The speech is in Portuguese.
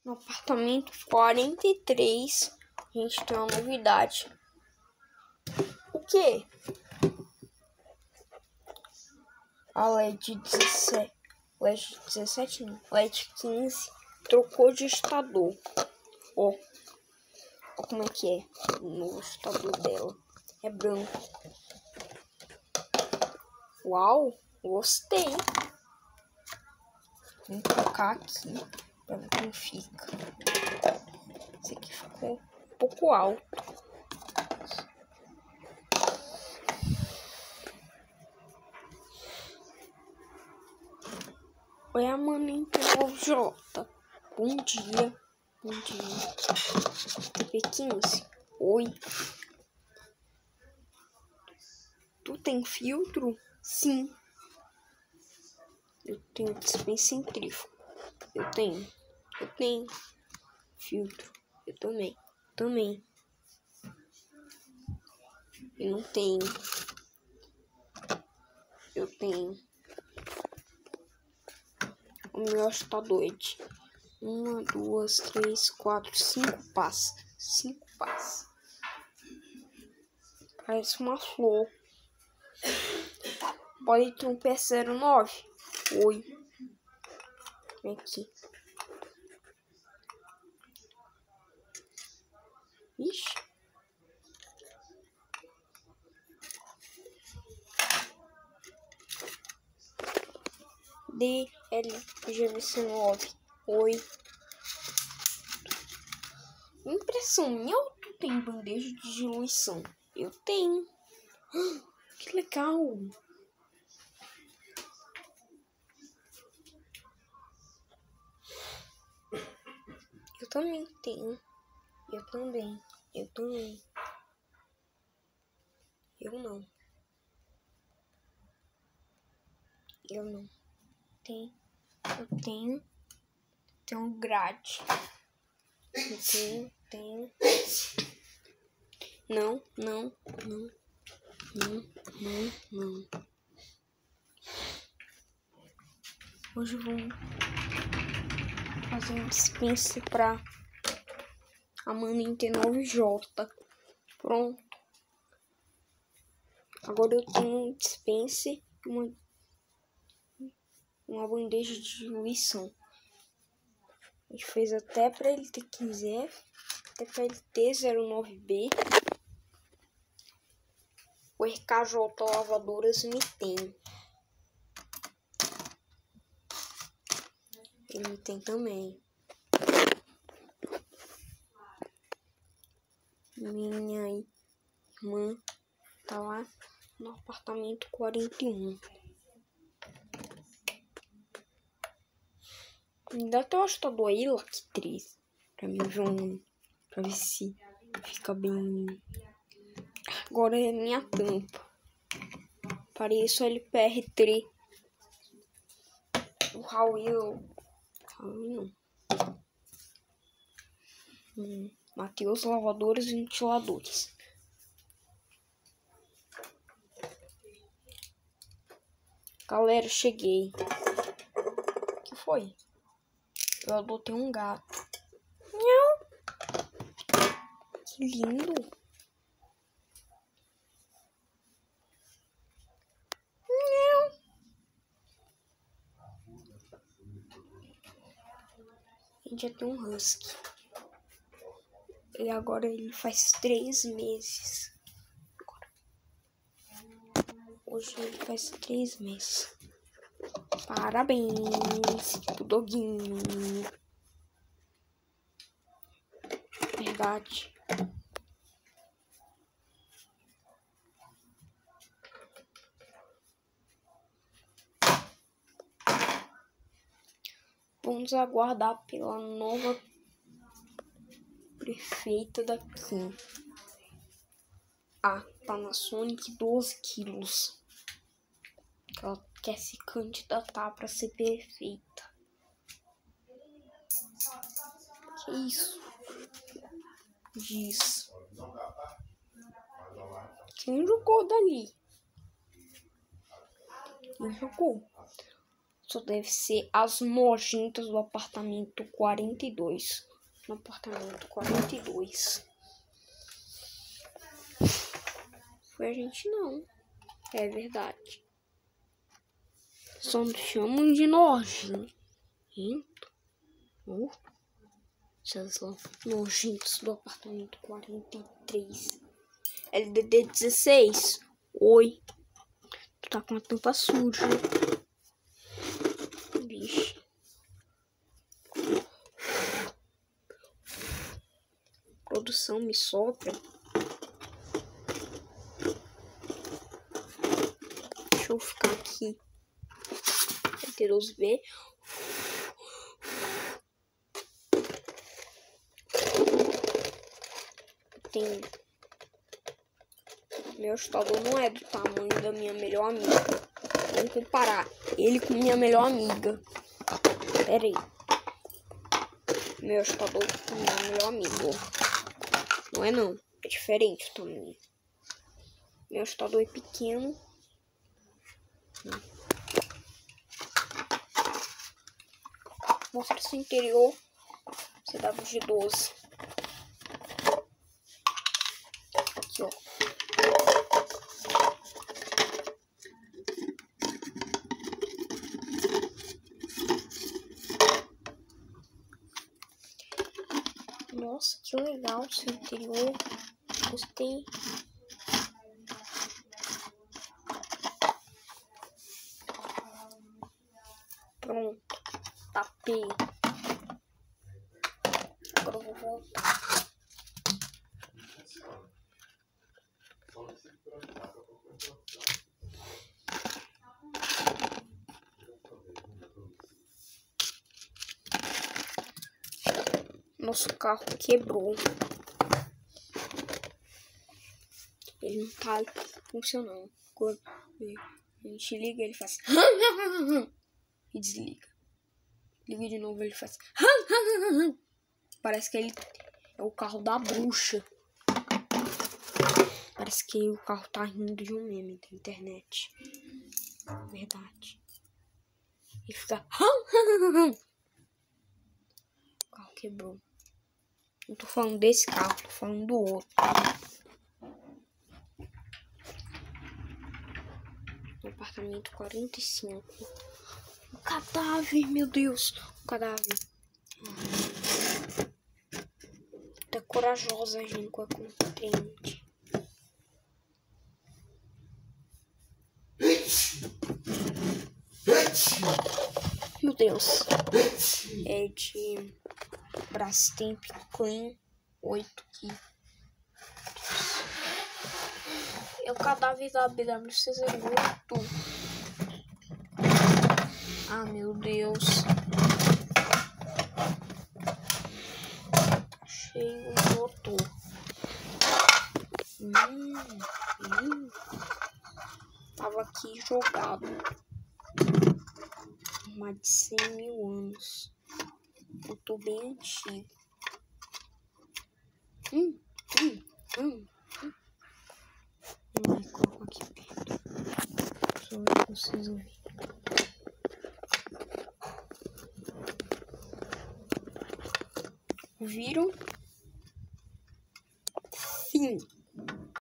No apartamento 43, a gente tem uma novidade. O quê? A LED 17, LED 17 não, LED 15 trocou de estador. Ó como é que é o novo estador dela. É branco. Uau, gostei. Vou colocar aqui pra ver como fica. Esse aqui ficou um pouco alto. Oi, a Maninho Jota. Bom dia. Bom dia. P15. Oi. Tu tem filtro? Sim. Eu tenho dispensa centrífugo. Eu tenho. Filtro. Eu também. Eu não tenho. Eu tenho. O meu está doido. 1, 2, 3, 4, 5 pás. 5 pás. Parece uma flor. Pode ter um P09. Oi. Vem aqui. Ixi. DLGVC9. Oi. Impressão minha ou tu tem bandeja de diluição? Eu tenho. Que legal. Eu também tenho. Eu também. Eu não. Eu tenho. Tenho grade. Eu tenho. Não. Hoje eu vou fazer um dispense pra a Maninho T9J. Pronto. Agora eu tenho um dispense e uma bandeja de diluição. A gente fez até pra ele ter 15F, até pra ele ter 09B. O RKJ Lavadoras me tem. Ele me tem também. Minha irmã tá lá no apartamento 41. Me dá teu ajustador aí, Lock 3. Pra mim ver pra ver se fica bem. Agora é minha tampa. Pareço LPR3. O Raul não. Matheus Lavadores e Ventiladores. Galera, cheguei. O que foi? Eu adotei um gato. Miau. Que lindo. Miau. A gente já tem um husky. E agora ele faz 3 meses. Hoje ele faz 3 meses. Parabéns pro doguinho. Verdade. Vamos aguardar pela nova prefeita daqui. A Panasonic 12 quilos. Ela quer se candidatar para ser prefeita. Que isso? Diz. Quem jogou dali? Quem jogou? Só deve ser as nojentas do apartamento 42. No apartamento 42. Foi a gente não. É verdade. Só nos chamam de nojento. Essas nojentas do apartamento 43. LDD 16. Oi. Tu tá com a tampa suja. Vixe. Produção me sopra. Deixa eu ficar aqui. Vai ter os ver. Tem. Meu estador não é do tamanho da minha melhor amiga. Vamos comparar ele com minha melhor amiga. Pera aí. Meu estador com minha melhor amiga. Não é não. É diferente o tamanho. Meu estador é pequeno. Mostra seu interior. CWG12. Aqui, ó. Nossa, que legal o seu interior. Gostei. Pronto. Tapei. Agora eu vou voltar. Nosso carro quebrou. Ele não tá funcionando. Quando a gente liga, ele faz e desliga. Liga de novo, ele faz parece que ele é o carro da bruxa. Parece que o carro tá rindo de um meme da internet. Verdade. E fica o carro quebrou. Não tô falando desse carro, tô falando do outro. No apartamento 45. O cadáver, meu Deus. O cadáver. Tá corajosa, gente, com a compreende. Meu Deus. É de Brastemp Clean 8 aqui. É o cadáver da BWC08. Ah, meu Deus. Achei o motor. Tava aqui jogado. Mais de 100 mil anos. Eu tô bem antigo. Coloco aqui perto. Só ver se vocês ouvirem. Viram? Fim.